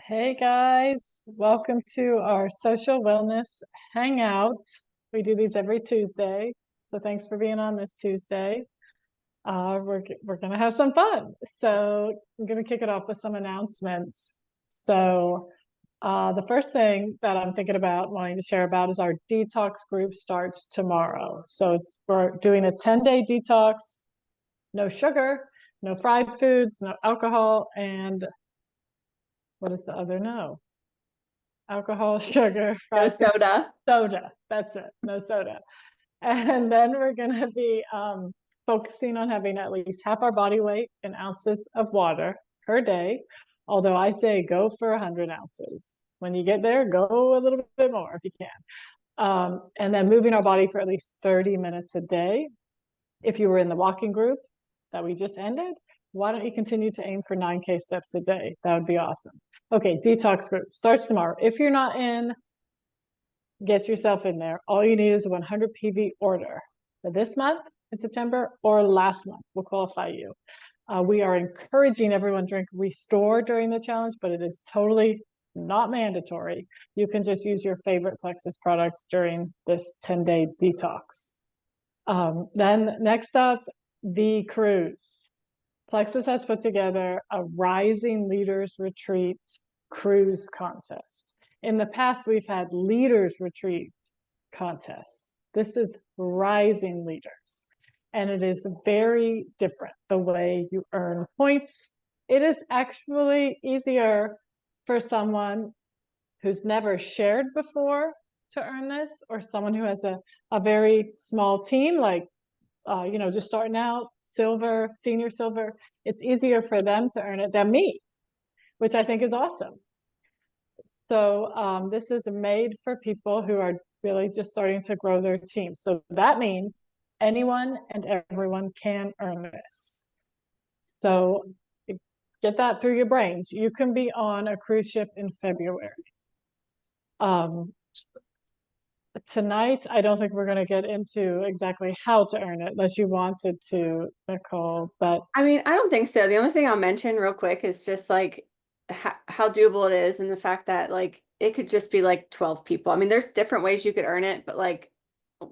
Hey guys, welcome to our social wellness hangout. We do these every Tuesday, so thanks for being on this Tuesday. We're gonna have some fun. So I'm gonna kick it off with some announcements. The first thing that I'm thinking about wanting to share about is our detox group starts tomorrow. We're doing a 10-day detox, no sugar, no fried foods, no alcohol, and what is the other no? Alcohol, sugar, No fried food, soda. soda. That's it. No soda. And then we're going to be focusing on having at least half our body weight in ounces of water per day. Although I say go for 100 ounces. When you get there, go a little bit more if you can. And then moving our body for at least 30 minutes a day. If you were in the walking group that we just ended, why don't you continue to aim for 9K steps a day? That would be awesome. Okay, detox group starts tomorrow. If you're not in, get yourself in there. All you need is a 100 PV order for this month in September or last month will qualify you. We are encouraging everyone to drink Restore during the challenge, but it is totally not mandatory. You can just use your favorite Plexus products during this 10-day detox. Then next up, the cruise. Plexus has put together a Rising Leaders Retreat cruise contest. In the past, we've had Leaders Retreat contests. This is Rising Leaders, and it is very different the way you earn points. It is actually easier for someone who's never shared before to earn this, or someone who has a very small team, like just starting out, silver, senior silver. It's easier for them to earn it than me, which I think is awesome. So this is made for people who are really just starting to grow their team. So that means anyone and everyone can earn this. So get that through your brains. You can be on a cruise ship in February. Tonight, I don't think we're going to get into exactly how to earn it, unless you wanted to, Nicole. But I mean, I don't think so. The only thing I'll mention real quick is just like how doable it is and the fact that like it could just be like 12 people. I mean, there's different ways you could earn it, but like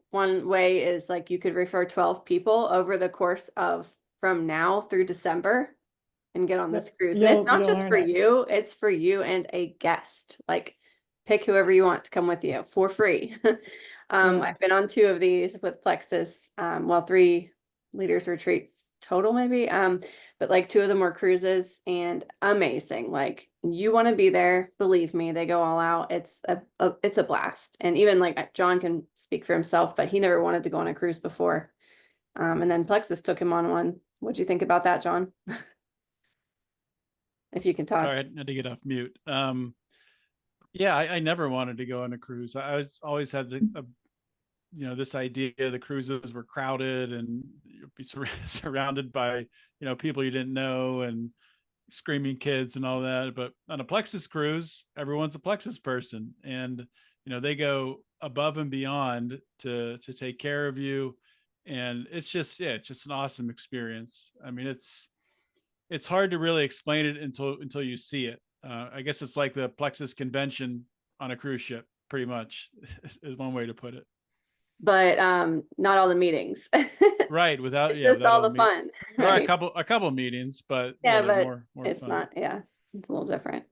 one way is like you could refer 12 people over the course of from now through December and get on this cruise. And it's not you'll just earn for it. you, it's for you and a guest. Like pick whoever you want to come with you for free. Yeah. I've been on 2 of these with Plexus, well, 3 leaders retreats total maybe. But like 2 of them were cruises and amazing. Like you want to be there, believe me, they go all out. It's a blast. And even like John can speak for himself, but he never wanted to go on a cruise before. And then Plexus took him on one. What'd you think about that, John? If you can talk. Sorry, I had to get off mute. Yeah, I never wanted to go on a cruise. Always had this idea the cruises were crowded and you'd be surrounded by, people you didn't know and screaming kids and all that. But on a Plexus cruise, everyone's a Plexus person, and they go above and beyond to take care of you, and it's just an awesome experience. I mean, it's hard to really explain it until you see it. I guess it's like the Plexus convention on a cruise ship, pretty much, is one way to put it. But not all the meetings. Right, without Just all the fun. There are Right? a couple meetings, but Yeah, they're but more it's fun. not, yeah, it's a little different.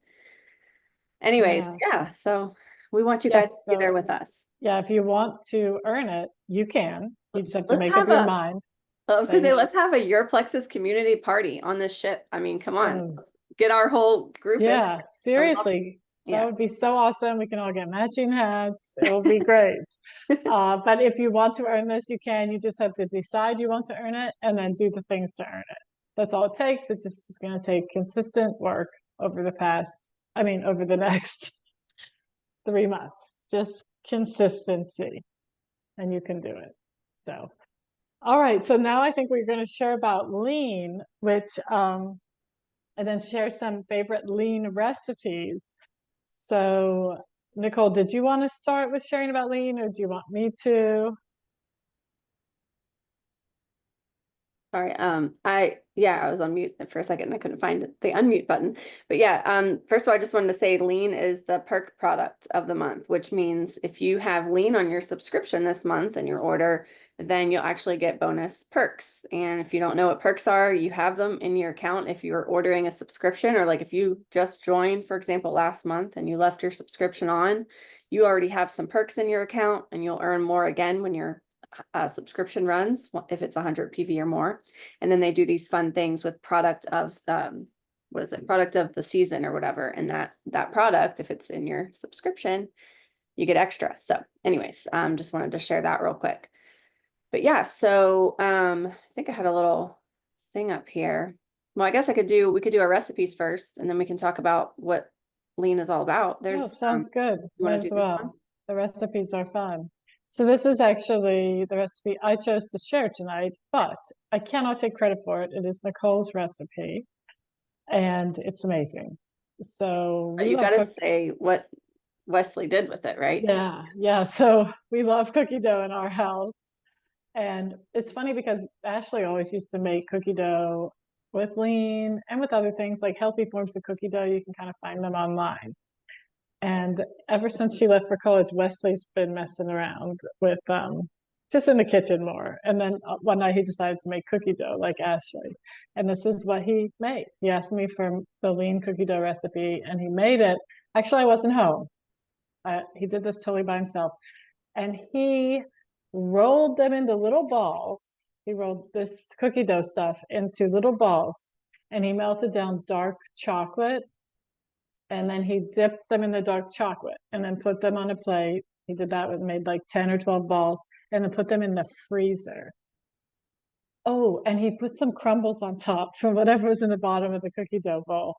Anyways, Yeah. yeah, so we want you guys to Yes. be there So with us. yeah, if you want to earn it, you can. You just have to Let's make up have your a, mind well, I was that gonna say, you. let's have a Your Plexus community party on this ship. I mean, come on, Oh, get our whole group in. yeah, seriously. That Yeah. would be so awesome. We can all get matching hats. It will be great. But if you want to earn this, you can. You just have to decide you want to earn it and then do the things to earn it. That's all it takes. It just is going to take consistent work over the next 3 months. Just consistency, and you can do it. So, all right. So now I think we're going to share about lean, and then share some favorite lean recipes. So, Nicole, did you want to start with sharing about lean, or do you want me to? Sorry. I was on mute for a second and I couldn't find the unmute button. But yeah, first of all, I just wanted to say Lean is the perk product of the month, which means if you have Lean on your subscription this month in your order, then you'll actually get bonus perks. And if you don't know what perks are, you have them in your account if you're ordering a subscription, or like if you just joined, for example, last month and you left your subscription on, you already have some perks in your account and you'll earn more again when your subscription runs, if it's 100 PV or more. And then they do these fun things with product of the, what is it, product of the season or whatever. And that product, if it's in your subscription, you get extra. So anyways, just wanted to share that real quick. But yeah, so I think I had a little thing up here. Well, I guess we could do our recipes first, and then we can talk about what Lean is all about. There's sounds good. you want Might to as do this one? well. The recipes are fun. So this is actually the recipe I chose to share tonight, but I cannot take credit for it. It is Nicole's recipe, and it's amazing. So But we you love gotta say what Wesley did with it, right? yeah. So we love cookie dough in our house. And it's funny because Ashley always used to make cookie dough with Lean and with other things like healthy forms of cookie dough. You can kind of find them online. And ever since she left for college, Wesley's been messing around with just in the kitchen more. And then one night he decided to make cookie dough like Ashley. And this is what he made. He asked me for the Lean cookie dough recipe and he made it. Actually, I wasn't home. He did this totally by himself. And he rolled them into little balls. He rolled this cookie dough stuff into little balls and he melted down dark chocolate and then he dipped them in the dark chocolate and then put them on a plate. He did that with made like 10 or 12 balls and then put them in the freezer. Oh, and he put some crumbles on top from whatever was in the bottom of the cookie dough bowl.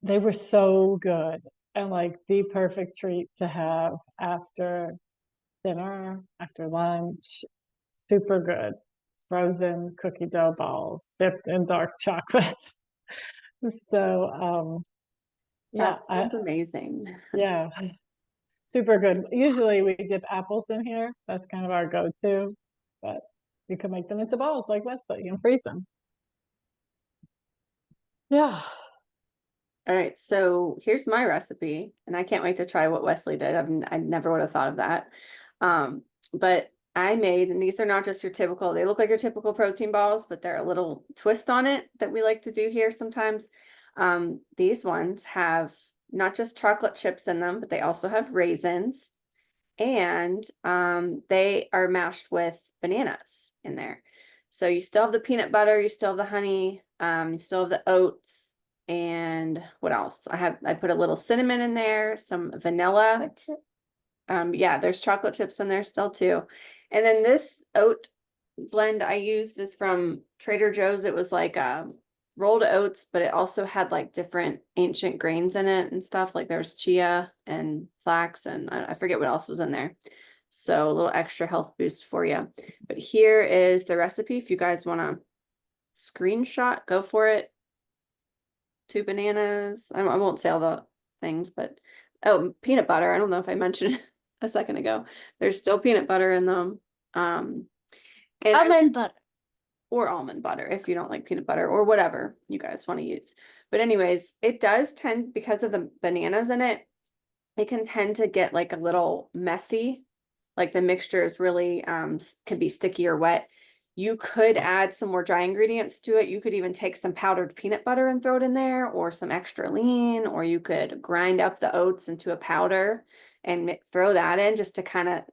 They were so good and like the perfect treat to have after dinner, after lunch. Super good. Frozen cookie dough balls dipped in dark chocolate. So yeah, That sounds amazing. yeah, super good. Usually we dip apples in here. That's kind of our go-to, but you can make them into balls like Wesley and freeze them. Yeah. All right, so here's my recipe, and I can't wait to try what Wesley did. I never would have thought of that. But I made, and these are not just your typical, they look like your typical protein balls, but they're a little twist on it that we like to do here sometimes. These ones have not just chocolate chips in them, but they also have raisins, and they are mashed with bananas in there. So you still have the peanut butter, you still have the honey, you still have the oats, and what else? I put a little cinnamon in there, some vanilla. Yeah, there's chocolate chips in there still too. And then this oat blend I used is from Trader Joe's. It was like rolled oats, but it also had like different ancient grains in it and stuff. Like there's chia and flax, and I forget what else was in there. So a little extra health boost for you. But here is the recipe. If you guys want to screenshot, go for it. 2 bananas. I won't say all the things, but oh, peanut butter. I don't know if I mentioned a second ago. There's still peanut butter in them. And Almond butter. or almond butter if you don't like peanut butter or whatever you guys want to use. But anyways, it does tend, because of the bananas in it, it can tend to get like a little messy. Like the mixture is really can be sticky or wet. You could add some more dry ingredients to it. You could even take some powdered peanut butter and throw it in there, or some extra lean, or you could grind up the oats into a powder and throw that in just to kind of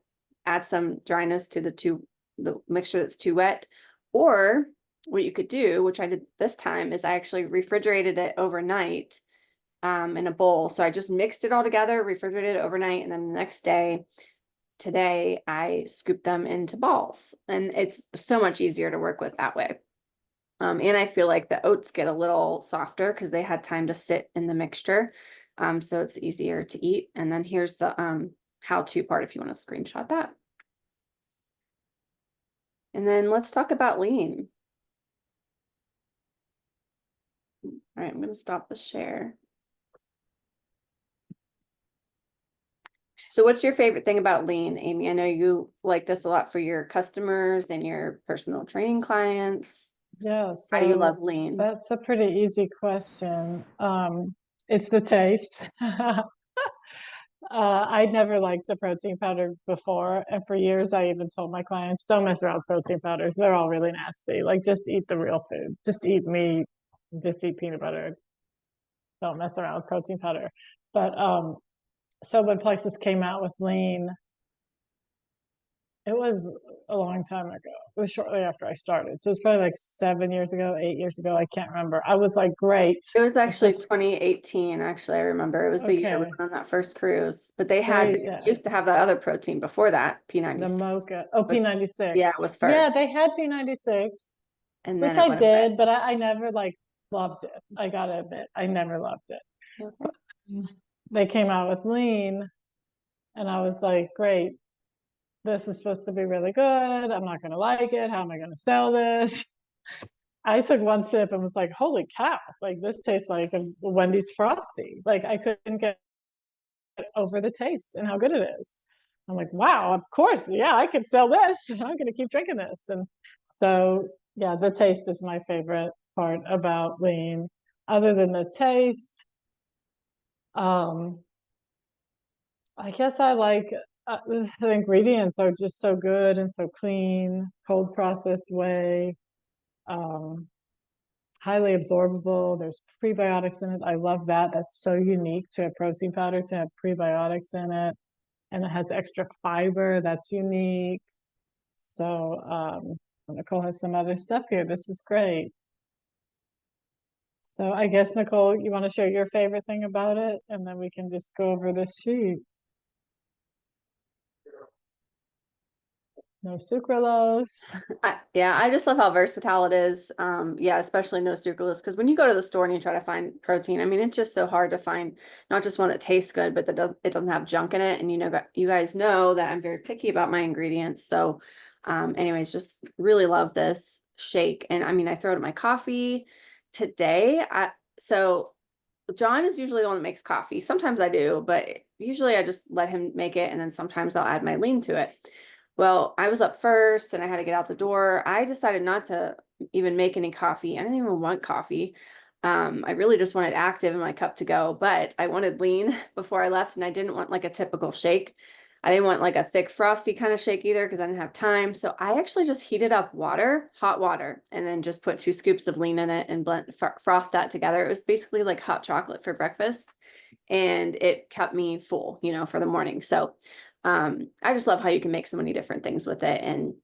add some dryness to the mixture that's too wet. Or what you could do, which I did this time, is I actually refrigerated it overnight in a bowl. So I just mixed it all together, refrigerated it overnight, and then the next day, today, I scoop them into balls, and it's so much easier to work with that way. And I feel like the oats get a little softer because they had time to sit in the mixture. So it's easier to eat. And then here's the how-to part if you want to screenshot that. And then let's talk about lean. All right, I'm going to stop the share. So what's your favorite thing about Lean, Amy? I know you like this a lot for your customers and your personal training clients. Yeah, Why do you so love Lean? that's a pretty easy question. It's the taste. I'd never liked a protein powder before, and for years I even told my clients, don't mess around with protein powders. They're all really nasty. Like, just eat the real food. Just eat meat. Just eat peanut butter. Don't mess around with protein powder. But so when Plexus came out with Lean, it was a long time ago. It was shortly after I started. So it's probably like 7 years ago, 8 years ago. I can't remember. I was like, great. It was actually just 2018, actually, I remember. It was the year we okay. went on that first cruise. But they Great, they yeah. used to have that other protein before that, The P96. mocha. Oh, But P96. yeah, it was Yeah, first. they had P96, And then which it I went away. did, but I never like loved it. I gotta admit, I never loved it. Okay. They came out with Lean, and I was like, great. This is supposed to be really good. I'm not gonna like it. How am I gonna sell this? I took one sip and was like, holy cow, like this tastes like a Wendy's Frosty. Like, I couldn't get over the taste and how good it is. I'm like, wow, of course, yeah, I could sell this. I'm gonna keep drinking this. And so yeah, the taste is my favorite part about Lean. Other than the taste, um, I guess I like the ingredients are just so good and so clean, cold processed whey. Um, Highly absorbable. There's prebiotics in it. I love that. That's so unique to a protein powder to have prebiotics in it. And it has extra fiber. That's unique. So Nicole has some other stuff here. This is great. So I guess, Nicole, you want to share your favorite thing about it? And then we can just go over this sheet. No sucralose. Yeah, I just love how versatile it is. Yeah, especially no sucralose, because when you go to the store and you try to find protein, I mean, it's just so hard to find not just one that tastes good, but that it doesn't have junk in it. And you guys know that I'm very picky about my ingredients. So, anyways, just really love this shake. And I mean, I throw it in my coffee today. So John is usually the one that makes coffee. Sometimes I do, but usually I just let him make it, and then sometimes I'll add my lean to it. Well, I was up first and I had to get out the door. I decided not to even make any coffee. I didn't even want coffee. I really just wanted active in my cup to go, but I wanted lean before I left, and I didn't want like a typical shake. I didn't want like a thick frosty kind of shake either because I didn't have time. So I actually just heated up water, hot water, and then just put 2 scoops of lean in it and froth that together. It was basically like hot chocolate for breakfast, and it kept me full, for the morning. So I just love how you can make so many different things with it. And,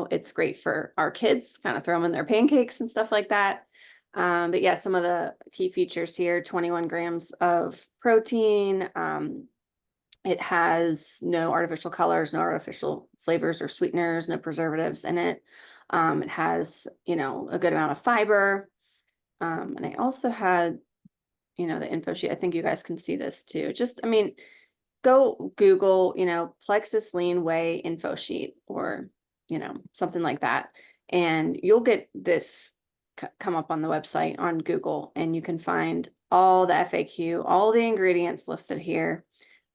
it's great for our kids, kind of throw them in their pancakes and stuff like that. But yeah, some of the key features here, 21 grams of protein. It has no artificial colors, no artificial flavors or sweeteners, no preservatives in it. It has, a good amount of fiber. And I also had, the info sheet. I think you guys can see this too. Just, I mean, go Google, Plexus Lean Whey info sheet, or, something like that. And you'll get this come up on the website on Google, and you can find all the FAQ, all the ingredients listed here.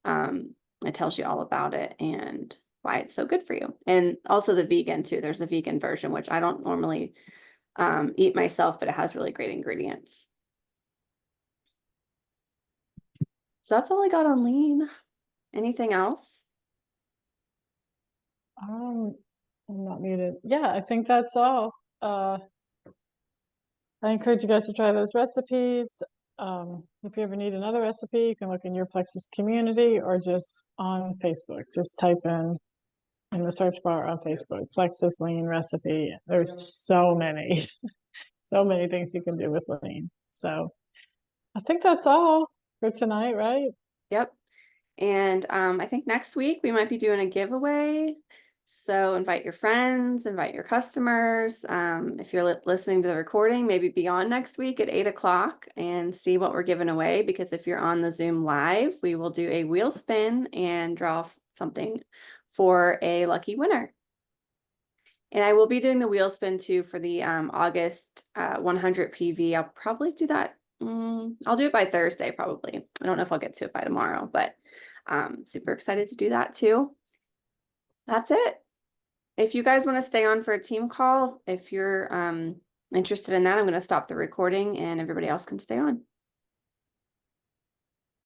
It tells you all about it and why it's so good for you. And also the vegan too. There's a vegan version, which I don't normally eat myself, but it has really great ingredients. So that's all I got on Lean. Anything else? I'm not muted. Yeah, I think that's all. I encourage you guys to try those recipes. If you ever need another recipe, you can look in your Plexus community or just on Facebook. Just type in the search bar on Facebook, Plexus Lean recipe. There's so many, so many things you can do with Lean. So I think that's all for tonight, right? Yep. And I think next week we might be doing a giveaway. So invite your friends, invite your customers. If you're listening to the recording, maybe be on next week at 8 o'clock and see what we're giving away. Because if you're on the Zoom live, we will do a wheel spin and draw something for a lucky winner. And I will be doing the wheel spin too for the August 100 PV. I'll probably do that. I'll do it by Thursday, probably. I don't know if I'll get to it by tomorrow, but Super excited to do that too. That's it. If you guys want to stay on for a team call, if you're interested in that, I'm going to stop the recording and everybody else can stay on.